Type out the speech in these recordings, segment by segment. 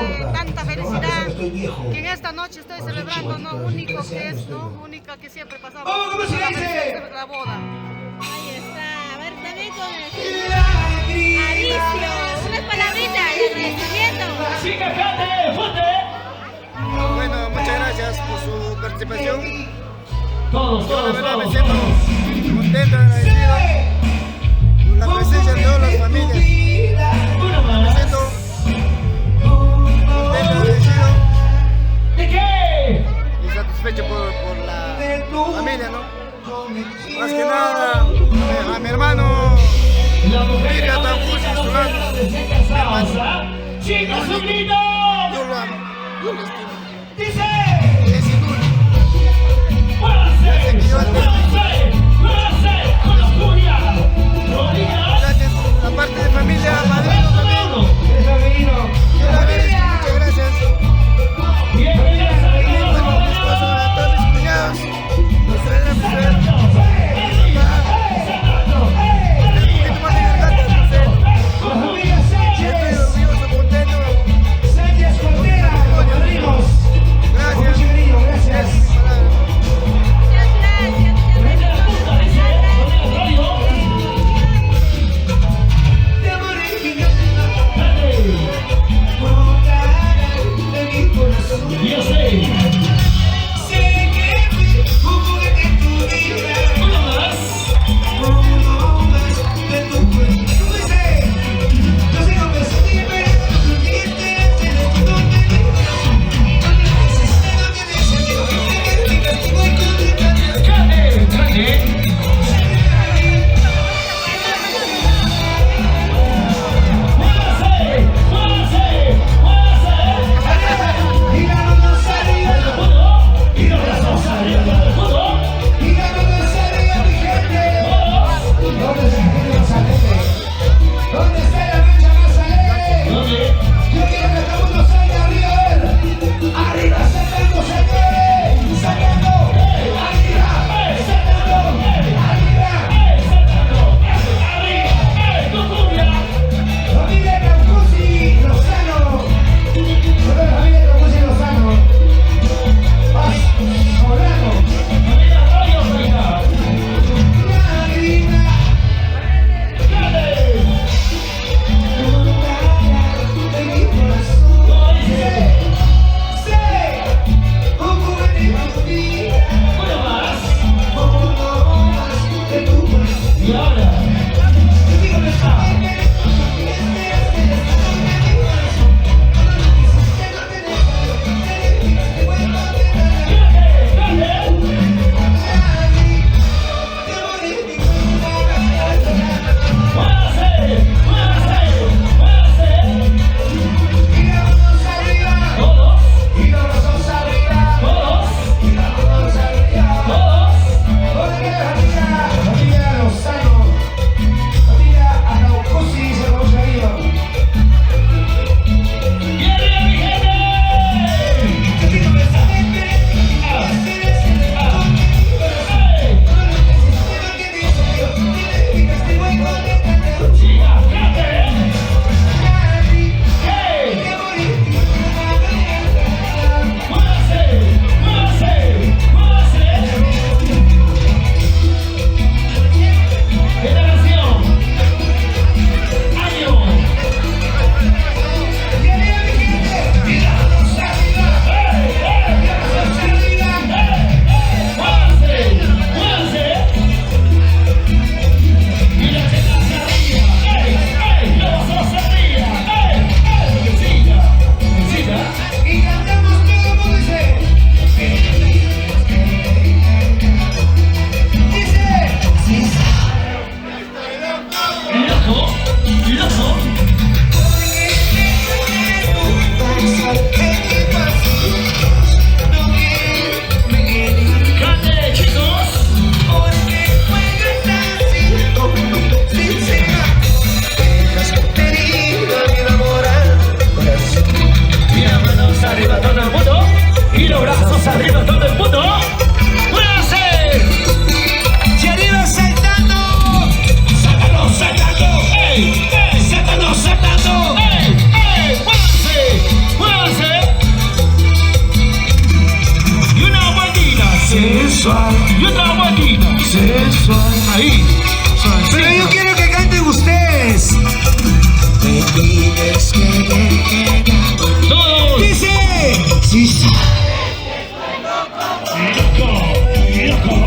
con tanta felicidad que en esta noche estoy celebrando, ¿no? Único que es, ¿no? Única que siempre pasamos la felicidad de la boda. Ahí está. A ver, también con el señor Aricio. Unas palabritas de agradecimiento. Bueno, muchas gracias por su participación. Todos, Yo la verdad me todos, siento todos. contento, agradecido por la presencia de todas las familias. Uno Me más. siento contento, agradecido ¿De qué? y satisfecho por la familia, ¿no? Más que nada a mi hermano La mujer que Mira, no tan necesita justo, no Solano. recién casados, ¿ah? ¡Chicos, un grito! yo lo amo, yo lo estimo. ¡Dice! Es inútil. ¡Muévanse! ¡Muévanse! ¡Muévanse! ¡Con la furia! ¡Rodillas! Gracias a la parte de familia, padrino también. Yo la agradezco, muchas gracias. ¡Bienvenidos a También, bueno, mi esposo, a todos mis cuñados, los suegros, mi suegra, mi papá. Un poquito más de garganta, no sé. Y estoy orgulloso, contento. Gracias. Esa es mi palabra. Muchas gracias. ¡Desde la punta, dice! ¡Con el rollo! ¡Dale! Yo sé. Uno más. ¡Cante! ¡Cante! ¡Muévase! ¡Muévase! ¡Muévase! Y los brazos arriba del escudo. ¿Dónde? Y ahora, ¡Ey! ¡Ey! ¡Saltando! ¡Saltando! ¡Ey! ¡Ey! ¡Muévanse! ¡Muévanse! sensual. Y otra vueltita. Sensual. Ahí. Pero yo quiero que canten ustedes. Me pides que me quede. Todos. Dice. Sí, sí. Loco.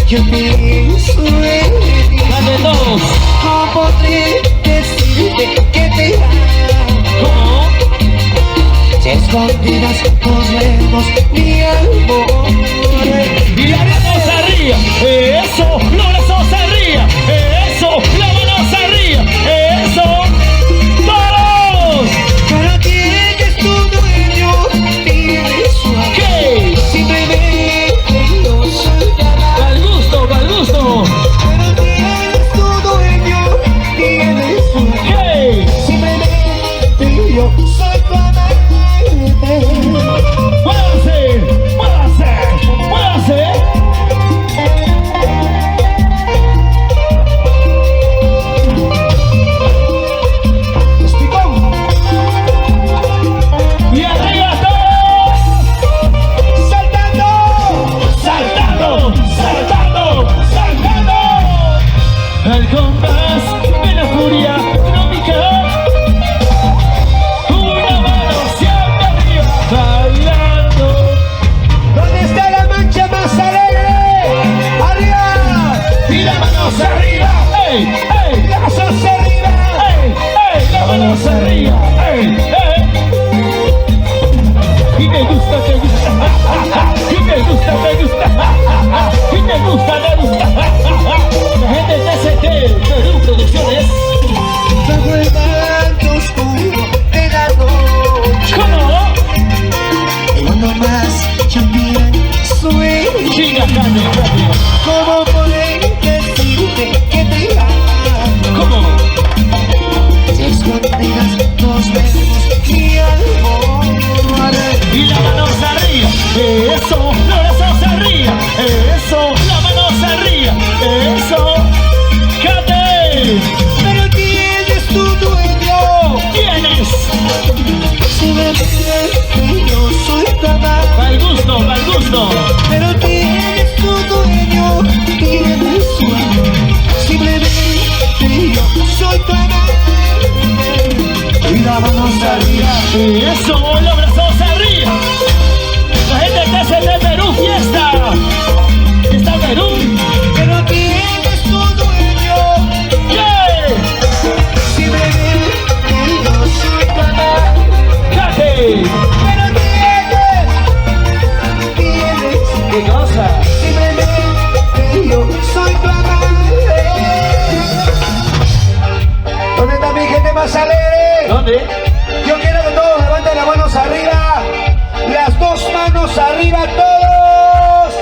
Yo pienso en ti. Dale dos. ¿Cómo podré decirte que te amo? ¿Cómo? Si a escondidas nos vemos, mi amor. Y la mano se ría. Eso, los brazos se ría. Eso, la mano se ría. Eso, todos. Pero tienes tu dueño, tienes su amor. ¿Qué? Simplemente yo soy tu amor. Al gusto, al gusto. Pero tienes tu dueño, tienes su amor. ¿Qué? Simplemente yo soy tu amante. ¡Muévase! ¡Muévase! ¡Muévase! ¡Y arriba todos! ¡Saltando! ¡Saltando! ¡Saltando! ¡Saltando! Al compás de la furia trópica, una mano siempre arriba, bailando. ¿Dónde está la mancha más alegre? ¡Arriba! Y la mano hacia arriba. ¡Ey! ¡Ey! ¡La mano hacia arriba! ¡Ey! ¡Ey! La mano hacia arriba. ¡Ey! ¡Ey! Y te gusta, te gusta. Y te gusta, te gusta. Y te gusta, te gusta. La gente de TCT, Perú Producciones. Bajo el manto oscuro de la noche. ¿Cómo? Y cuando más yo pienso Chinga, carne, rápido. ¿cómo poder decirte que te amo? ¿Cómo? Si a escondidas nos vemos, mi amor. Y la mano se arriba, eso, los brazos se arriba, eso, la mano se arriba, eso, ¡cate! Pero tienes tu dueño. ¿Tienes? Si me pides, yo soy tu amante. Al gusto, al gusto. Pero tienes tu dueño, tienes su amor. Simplemente yo soy tu amante. Y la mano se arriba. Eso, los brazos se arriba. La gente que hace de Perú fiesta. Está Perú. Pero tienes tu dueño. ¡Yeah! Simplemente yo soy tu amante. ¡Cate! Pero tienes ¿Qué cosa? simplemente yo soy tu amante. ¿Dónde? Yo quiero que todos levanten las manos arriba. Las dos manos arriba, todos.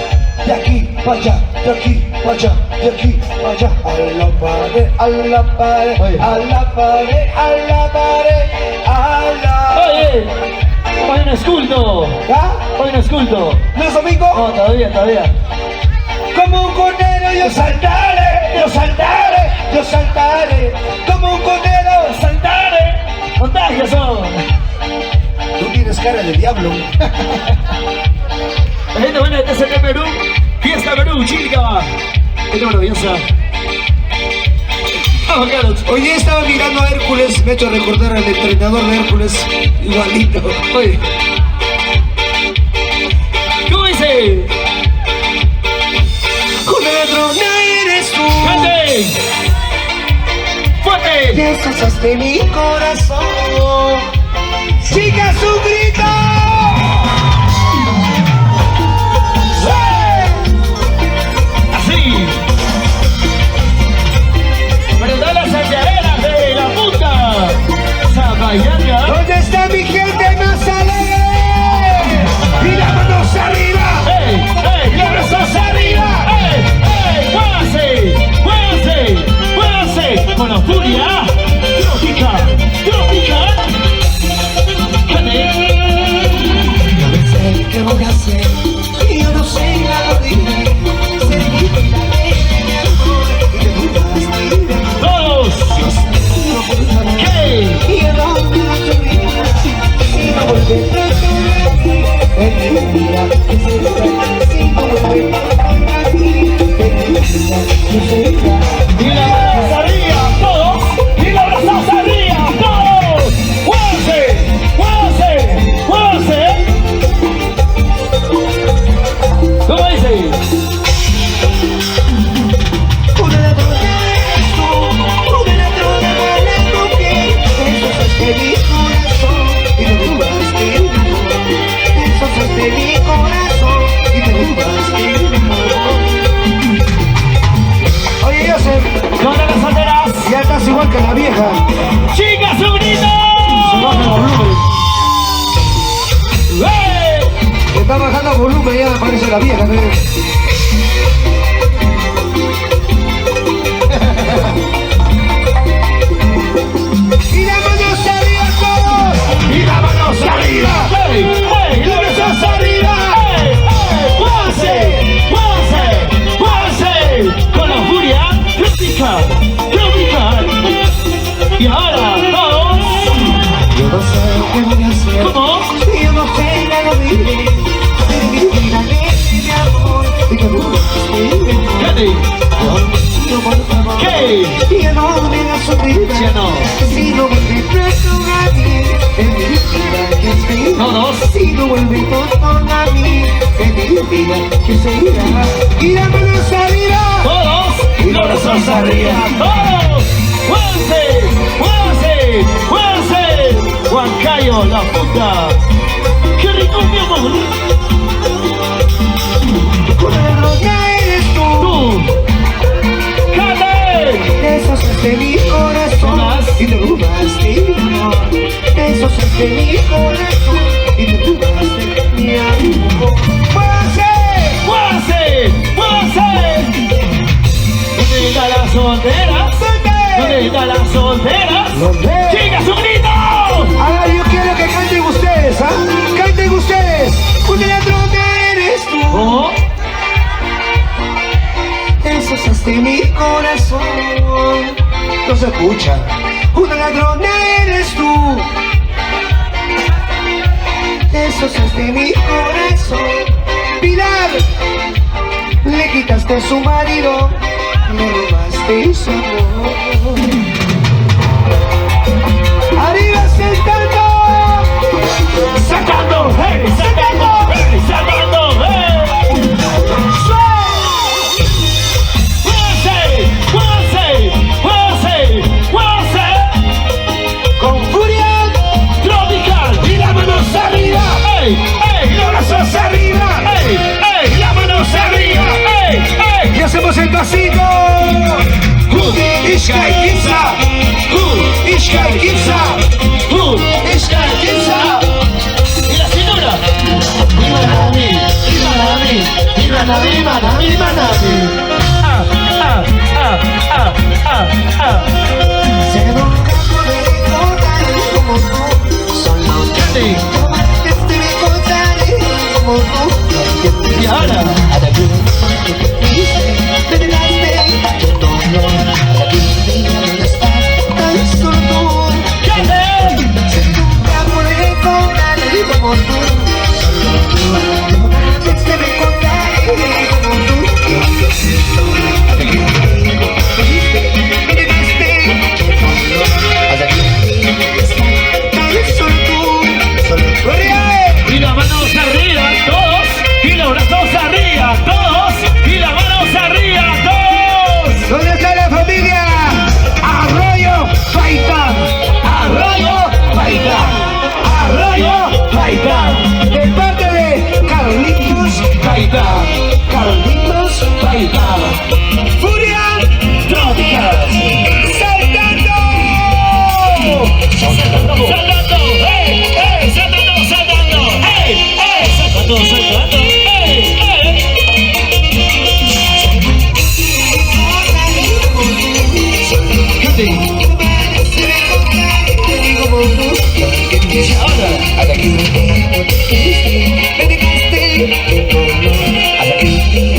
De aquí para allá, de aquí para allá, de aquí para allá. A la pared, a la pared, Oye. a la pared, a la pared, a la... Oye, hoy no es culto. ¿Ah? Hoy no es culto. ¿No es domingo? No, todavía. Como un cordero yo saltaré, yo saltaré, yo saltaré. Como un cordero ¡Saltaré! ¡Contagios son! Tú tienes cara de diablo. La gente buena de TCP Perú. Fiesta Perú, Chilca. Qué maravillosa. Vamos, Carlos. Hoy día estaba mirando a Hércules, me ha hecho recordar al entrenador de Hércules, igualito. Oye. ¿Cómo dice? Una ladrona eres tú, ¡Cante! ¡Fuerte! destrozaste mi corazón. Chicas, un grito. Así. Para todas las salteaderas de la puta. Zapayanga. ¿Dónde está mi gente más alegre? Y las manos arriba. ¡Ey! ¡Ey! ¡Y los brazos arriba! ¡Ey! ¡Ey! ¡Muévanse! ¡Muévanse! ¡Muévanse! ¡Con la furia! ¡Tropical! ¡Tropical! ¡Cante! Yo no sé qué voy a hacer, yo no sé nada de mí. Ser mi vida de mi amor y te dudas de mí. ¡Todos! ¿Qué? Y el hombre a tu vida, si no vuelve a ti, en mi vida, que se si no vuelve a ti, en mi vida, que se ¡Y la brazos arriba! ¡Todos! ¡Y los brazos arriba! ¡Todos! ¡Muévanse! ¡Muévanse! ¡Muévanse! ¿Cómo dice? Una ladrona eres tú, una ladrona malandro que destrozaste mi corazón y te robaste mi amor. Destrozaste mi corazón y te robaste mi amor. Oye, Joseph, ¿Dónde las solteras? ya estás igual que la vieja. ¡Chicas, un grito! Se baja el volumen. ¡Ey! Está bajando el volumen, ya me parece la vieja. ¿No? Y las manos arriba todos. Y las manos arriba. ¡Ey! ¡Ey! Y los brazos arriba. ¡Ey! ¡Ey! ¡Muévanse! ¡Muévanse! ¡Muévanse! Con la furia tropical, tropical. Y ahora, todos. Yo no sé qué voy a hacer. ¿Cómo? Yo no sé nada de mí. De mi vida, de mi amor. Y que buscaste. ¡Cante! No, por favor. ¿Qué? Ya no me hagas sufrir. Ya no. Si no vuelve preso a mí, en mi vida que se irá. Todos. Si no vuelve todo a mí, en mi vida que se irá. Y las manos arriba. ¡Todos! ¡Y los brazos arriba! ¡Todos! ¡Muévanse! ¡Muévanse! ¡Muévanse! ¡Huancayo, la puta! ¡Qué rico, mi amor! Una ladrona eres tú. ¡Tú! ¡Cante! Destrozaste mi corazón ¿Más? y te robaste mi amor. Destrozaste mi corazón y te robaste mi amor. ¡Muévanse! ¡Muévanse! ¡Muévanse! ¿Dónde están las solteras? ¿Dónde están las solteras? ¿Dónde? ¡Chicas, un grito! Ahora yo quiero que canten ustedes, ¿ah? Canten ustedes. Una ladrona eres tú. ¿Cómo? Destrozaste mi corazón. No se escucha. Una ladrona eres tú. Destrozaste mi corazón. Pilar, le quitaste su marido, le robaste su amor. Arriba sentando. ¡Sacando! ¡Hey! ¡Sacando! ¡Hey! ¡Sacando! ¡Hey! ¡Muévanse! ¡Muévanse! ¡Muévanse! ¡Muévanse! Con furia. ¡Tropical! Y las manos arriba. ¡Ey! ¡Ey! Y los brazos arriba. ¡Ey! ¡Ey! ¡Las manos arriba! ¡Ey! ¡Ey! Y hacemos el pasito. Ishkai Kimsa. Ishkai Kimsa. manami, manami, manami. Sé que nunca podré encontrar como tú. Solo Sí. te me encontraré como tú. Y ahora. A la que me fuiste, me dejaste. Yo no, a la que no estás, tan solo tú. Sé que nunca podré encontraré como tú. Solo tú. Te me encontraré como tú. A la que me fuiste, me dejaste. A la que no estás, tan solo tú. Solo tú. Y las manos arriba, todos. Y los brazos arriba, todos. Y las manos arriba, todos. ¿Dónde está la familia? Arroyo Paitán. Arroyo Paitán. Arroyo Paitán. De parte de Carlitos Paitán. Carlitos Paitán. Furia Tropical. Saltando. Saltando, saltando, saltando, saltando, saltando, Y ahora, a la que me dedicaste, a la que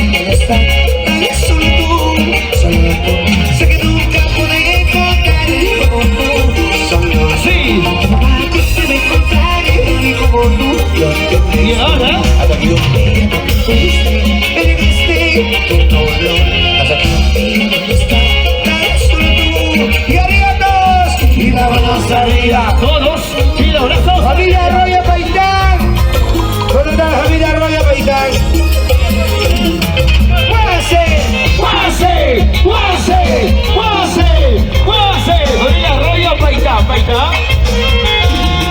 me está, solo tú, sé que nunca podré encontrar como tú, solo sí. que me encontraré como tú. Y ahora, A la que me dedicaste, a la que está, solo tú. Y arriba todos, y la manos arriba, todos. Y los brazos. ¡Familia Arroyo Paitán! ¿Dónde está la familia Arroyo Paitán? ¡Muévase! ¡Guase! ¡Guase! ¡Guase! ¡Guase! Familia Arroyo Paitán, Paitán.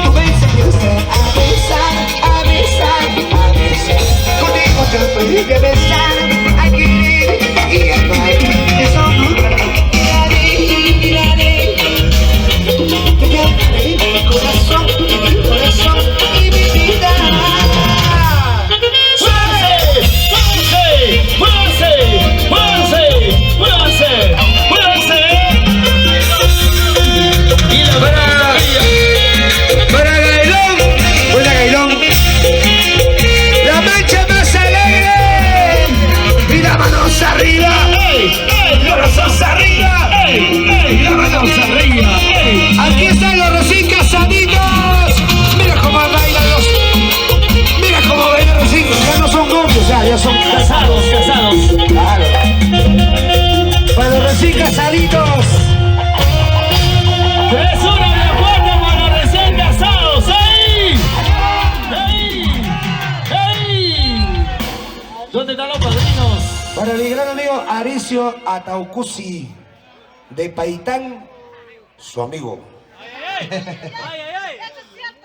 Tú me enseñaste a besar, a besar, a besar. Contigo yo aprendí a besar, a querer y a amar. Eso nunca lo haré. Te cantaré mi corazón y mi vida. ¡Guase! ¡Guase! ¡Guase! ¡Guase! ¡Guase! ¡Guase! Y la Para Gailón, buena Gailón. La mancha más alegre. Y las manos arriba. ¡Ey! ¡Ey! ¡Los brazos arriba! ¡Ey! ¡Ey! ¡Las manos arriba! ¡Ey! Aquí están los recién casaditos. Mira cómo bailan los. Mira cómo bailan los recién. Ya no son novios, ya son Casados, casados. Claro. Para los recién casaditos. ¡Es una de acuerdo para los recién casados! ¡Ey! ¡Ey! ¡Ey! ¿Dónde están los padrinos? Para mi gran amigo Aricio Ataucusi de Paitán, su amigo.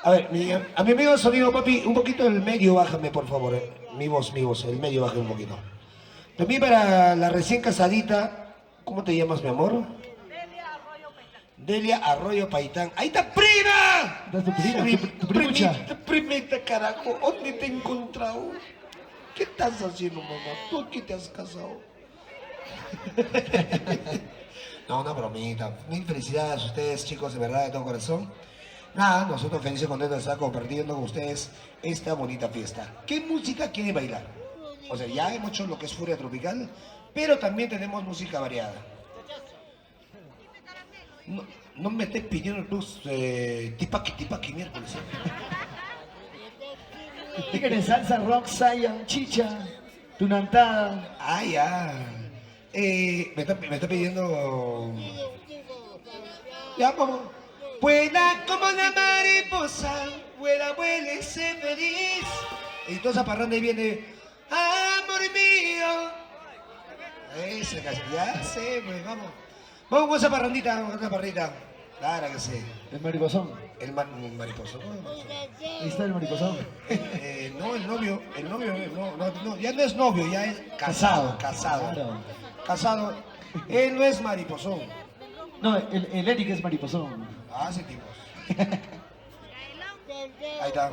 A ver, a mi amigo sonido, papi, un poquito el medio, bájame por favor. Mi voz, el medio, bájame un poquito. También para la recién casadita, ¿cómo te llamas, mi amor? Delia Arroyo Paitán. ¡Ahí está, prima! ¿Estás tu prima? ¿Tu primucha? Primita, carajo, ¿dónde te he encontrado? ¿Qué estás haciendo, mamá? ¿Tú a qué te has casado? No, una bromita. Mil felicidades a ustedes, chicos, de verdad, de todo corazón. Nada, nosotros felices y contentos de estar compartiendo con ustedes esta bonita fiesta. ¿Qué música quieren bailar? O sea, ya hemos hecho lo que es Furia Tropical, pero también tenemos música variada. No me estés pidiendo tus tipaqui miércoles. Díganle salsa, rock, saya, chicha, tunantada. Ah, ya. Me está pidiendo. Ya, vamos. Vuela como una mariposa, vuela, vuela y sé feliz. Y toda esa parranda ahí viene. Amor mío. Esa canción, ya sé, pues vamos. Vamos con esa parrandita, con esa parrita. Claro que sí. El mariposón. El mariposo, ¿no? Ahí está el mariposón. No, el novio, no, ya no es novio, ya es casado. Claro. Casado. Él no es mariposón. No, el Eric es mariposón. Hace tipos. Ahí está.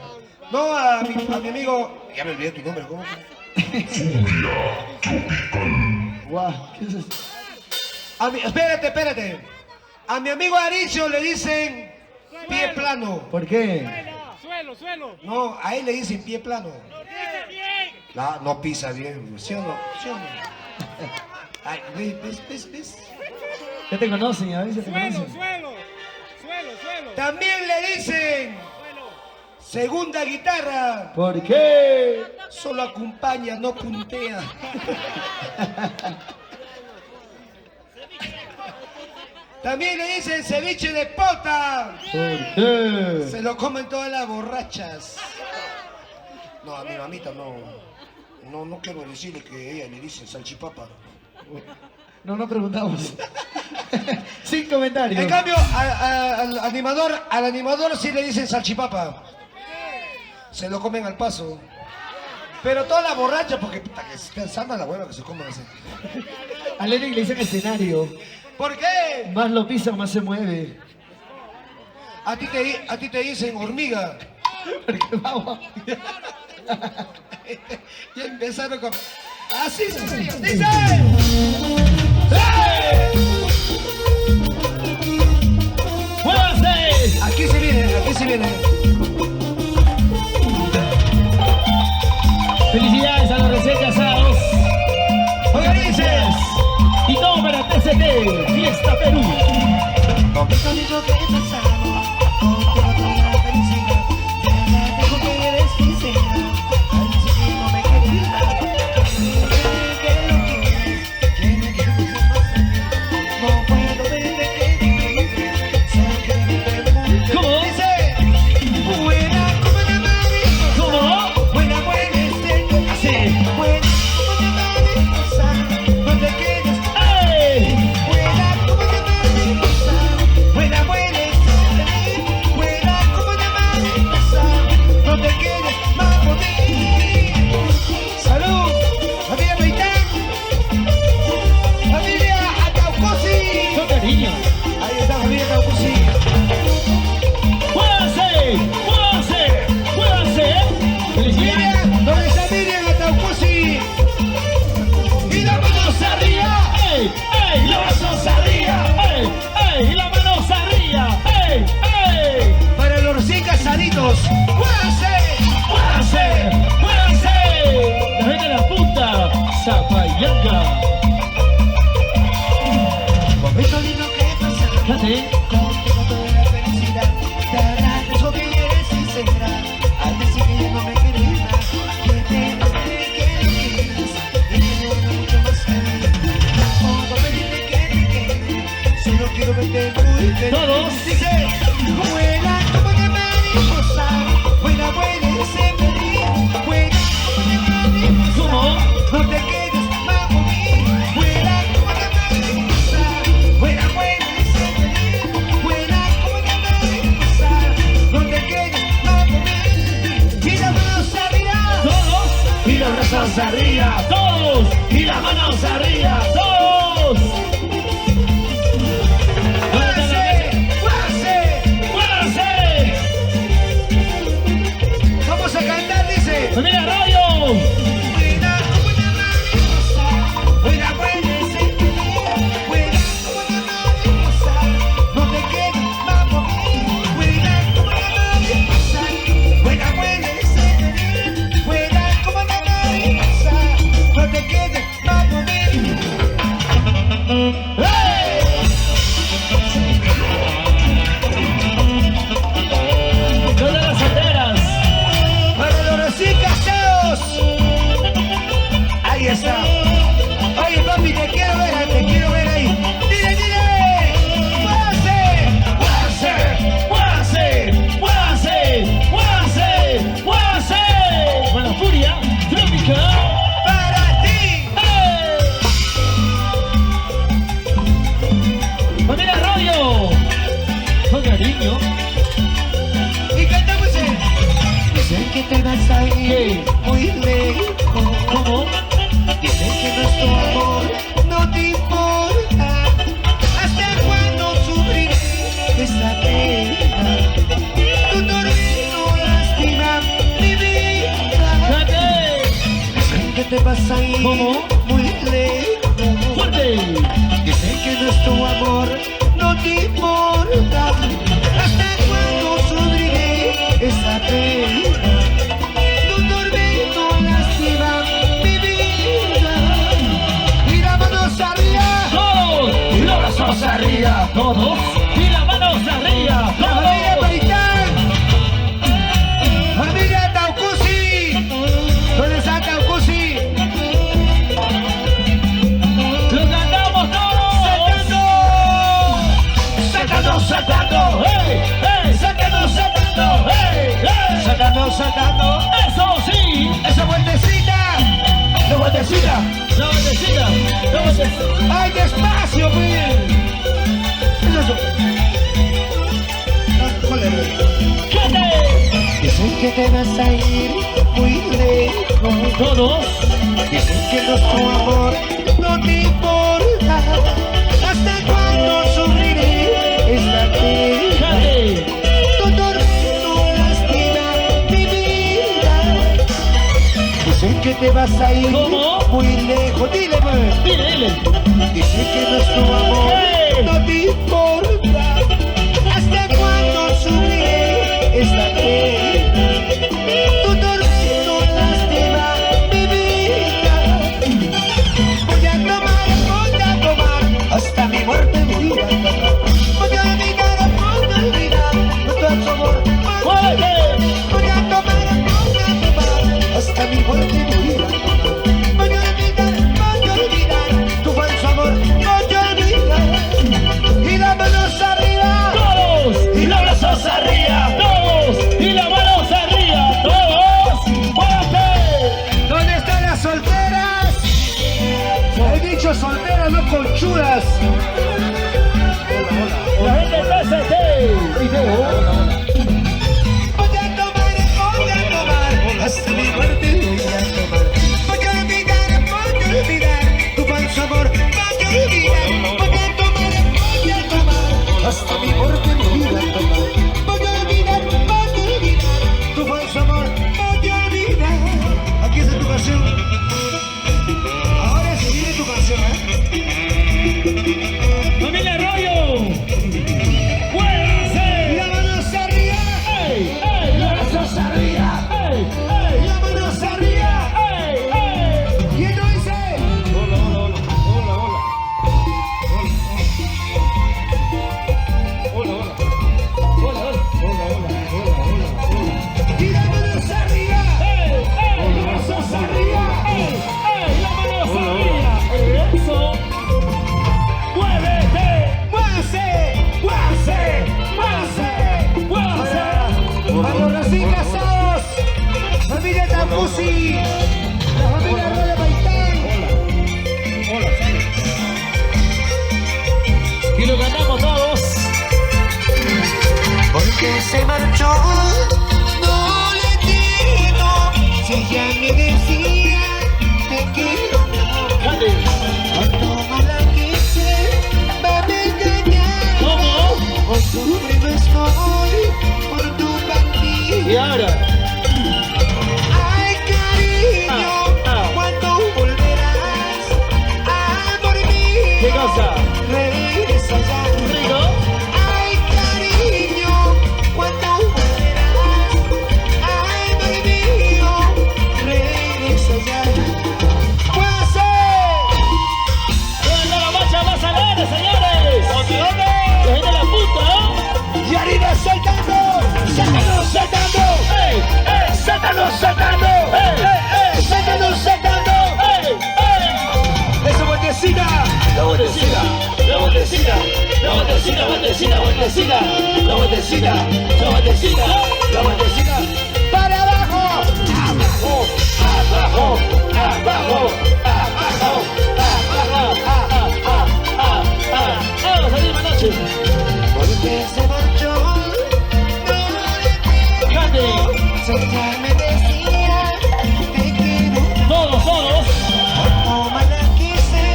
No, a mi amigo, ya me olvidé tu nombre, ¿cómo? Guau, ¿qué es esto? Espérate. A mi amigo Aricio le dicen pie plano. ¿Por qué? Suelo. No, a él le dicen pie plano. No pisa bien, ¿sí o no? Ay, ¿ves? Ya te conocen, a veces te conocen. Suelo. También le dicen segunda guitarra. ¿Por qué? Solo acompaña, no puntea. También le dicen ceviche de pota. ¿Por qué? Se lo comen todas las borrachas. No, a mi mamita no quiero decirle que ella le dice salchipapa. No preguntamos. Sin comentarios. En cambio, al animador sí le dicen salchipapa. Se lo comen al paso. Pero toda la borracha, porque puta, que se sana la hueva que se comen así. A Lenny le dicen escenario. ¿Por qué? Más lo pisan, más se mueve. A ti te dicen hormiga. Porque vamos. Ya empezaron con... Así sencillo, dice. ¡Muévanse! Aquí se viene. Felicidades a los recién casados. Organices. Y todo para TCT, Fiesta Perú. Zapayanga. Momento lindo que pasa. Fíjate. Contigo toda la felicidad. Te agradezco que eres sincera. Al decir que ya no me quieres más. Que te duele que lo quieras. Y que no era mucho más feliz. Todo pedirte que te quede. Solo quiero verte muy feliz. Todos. Dice, vuela como una mariposa. Vuela, vuela y sé feliz. Vuela como una mariposa. ¿Cómo? No te quedes más por mí. Vuela como una mariposa. Vuela, vuela y sé feliz. Vuela como una mariposa. No te quedes más por mí. Y las manos arriba. Todos. Y los brazos arriba. Todos. Y las manos arriba. Todos. ¡Muévanse! ¡Muévanse! ¡Muévanse! Vamos a cantar, dice. ¡Familia Radio! Vuela como una mariposa. Vuela, vuela y sé feliz. Vuela como una mariposa. No te quedes más por mí. Vuela como una mariposa. Vuela, vuela y sé feliz. Vuela como una mariposa. No te quedes más por mí. ¡Todas las solteras! Para los recién casados. Ahí está. Oye, papi, te quiero ver ahí. Dile, dile. ¡Muévanse! ¡Muévanse! ¡Muévanse! ¡Muévanse! ¡Muévanse! ¡Muévanse! Con la furia tropical. Para ti. ¡Familia Radio! Con cariño. Y cantamos el. Sé que te vas a ir ¿Qué? muy lejos. ¿Cómo? Dicen ¿Cómo? muy lejos. ¡Fuerte! Dicen que nuestro amor no te importa. ¿Hasta cuándo sufriré esta pena? Tu tormento lastima mi vida. Y la mano arriba. ¡Todos! Y los brazos arriba. ¡Todos! Y las manos arriba. La familia ¡Todos! Paitán. Familia Taucusi. ¿Dónde está Taucusi? ¡Lo cantamos todos! ¡Saltando! ¡Saltando! ¡Hey! ¡Hey! ¡Saltando! ¡Saltando! ¡Hey! ¡Hey! ¡Saltando! ¡Saltando! ¡Eso sí! ¡Esa vueltecita! ¡La vueltecita! ¡La vueltecita! ¡La vueltecita! ¡Ay, despacio, pues! ¿Qué es eso? ¡Cante! Dicen que te vas a ir muy lejos. ¡Todos! Dicen que nuestro amor no te importa. ¿Hasta cuándo sufriré esta pena? ¡Cante! Tu tormento lastima mi vida. Dicen que te vas a ir ¿Cómo? muy lejos. Dile, pues. ¡Dile, dile! Dicen que nuestro amor ¡Hey! no te importa. ¿Hasta cuándo sufriré esta pena? Tu tormento lastima mi vida. Voy a tomar hasta mi muerte, mi vida. Voy a olvidar, junto a su amor. ¡Fuerte! Voy a tomar hasta mi muerte, mi vida. Voy a olvidar tu falso amor. Voy a olvidar. Y las manos arriba. ¡Todos! ¡Y los brazos arriba! ¡Todos! ¡Y las manos arriba! ¡Todos! ¡Fuerte! ¿Dónde están las solteras? He dicho solteras, no conchudas. La gente está ST. Video. Voy a tomar hasta mi muerte. Voy a olvidar tu falso amor. Voy a olvidar. Voy a tomar hasta mi muerte, mi vida. Voy a olvidar tu falso amor. Voy a olvidar. Aquí está tu canción. Ahora sí viene tu canción, ¡Familia Arroyo! ¡Muévanse! La mano arriba. ¡Ey! ¡Ey! ¡Los brazos arriba! ¡Ey! ¡Ey! La mano arriba. ¡Ey! ¡Ey! Y esto dice. Y la mano arriba. ¡Ey! ¡Ey! Los brazos arriba. ¡Ey! ¡Ey! ¡Las manos arriba! ¡Eso! ¡Muévete! ¡Muévase! ¡Muévase! ¡Muévase! ¡Muévanse! A los recién casados, familia Tampusi, la familia Rola Paitán. Y lo cantamos todos. Porque se marchó, no le digo, si ella me decía, te quiero. ¡Cante! Cuando mala quise, va a engañar. ¿Cómo? O sufre no estoy por tu ¿Y partida. ahora? Ay, cariño, ¿cuándo volverás a por mí? ¿Qué cosa? Regresa ya. ¿Rico? Ay, cariño, ¿cuándo volverás? Ay, por mí, regresa ya. ¡Puede ¡Bueno, la marcha más alegre, señores! ¿Dónde? ¡Desde la punta, ¿no? Y arriba saltando, saltando, saltando. ¡Ey! ¡Ey! Saltando, saltando. ¡Ey! Saltando, saltando. ¡Ey! ¡Ey! Esa vueltecita. La vueltecita, la vueltecita, la vueltecita, vueltecita, vueltecita, la vueltecita, la vueltecita, la vueltecita. Para abajo. Abajo, abajo, abajo, abajo, vamos a la misma noche. Porque se marchó, no Cante. si ella me decía, te quiero. Todos, todos. Como mala quise,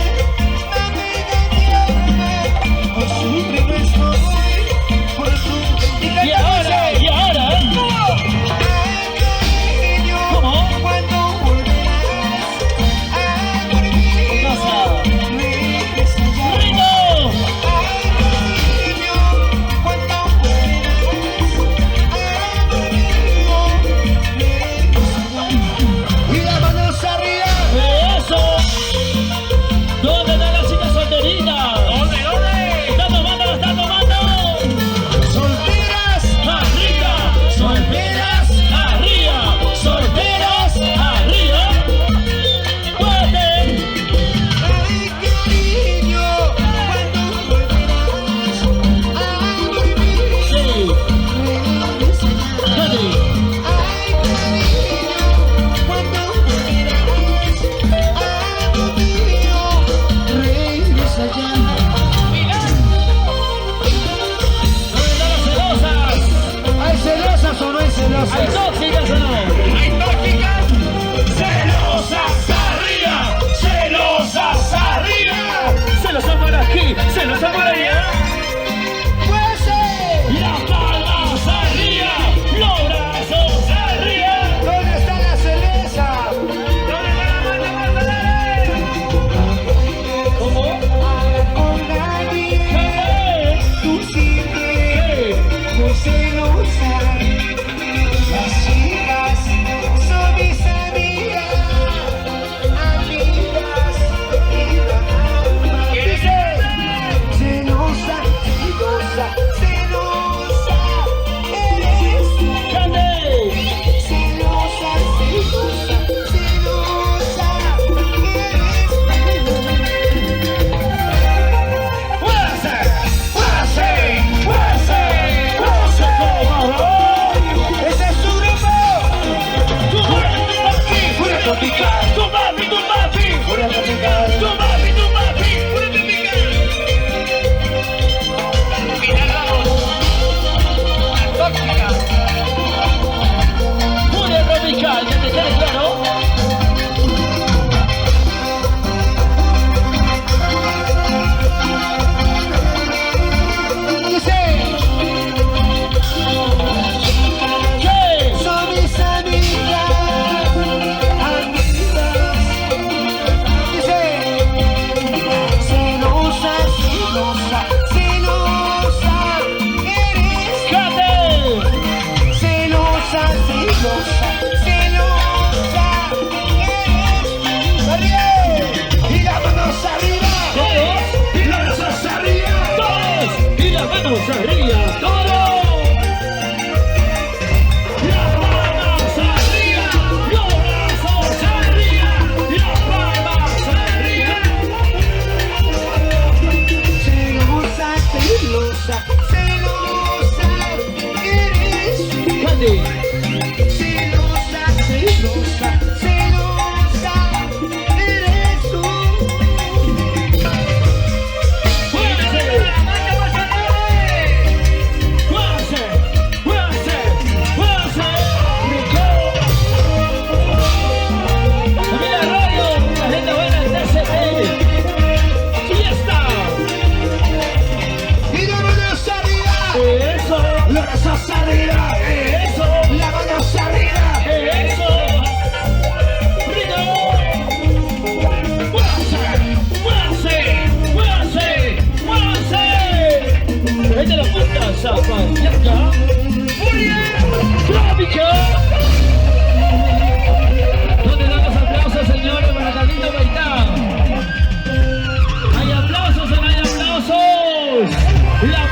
no me engañó. Por sufrir no estoy, por su... Y ahora, y ahora. Ay, cariño, ¿Cómo? ¿cuándo volverás? Zapatista, Trópico. ¿Dónde damos aplausos, señores, para Carlito Gaitán? ¿Hay aplausos o no hay aplausos? La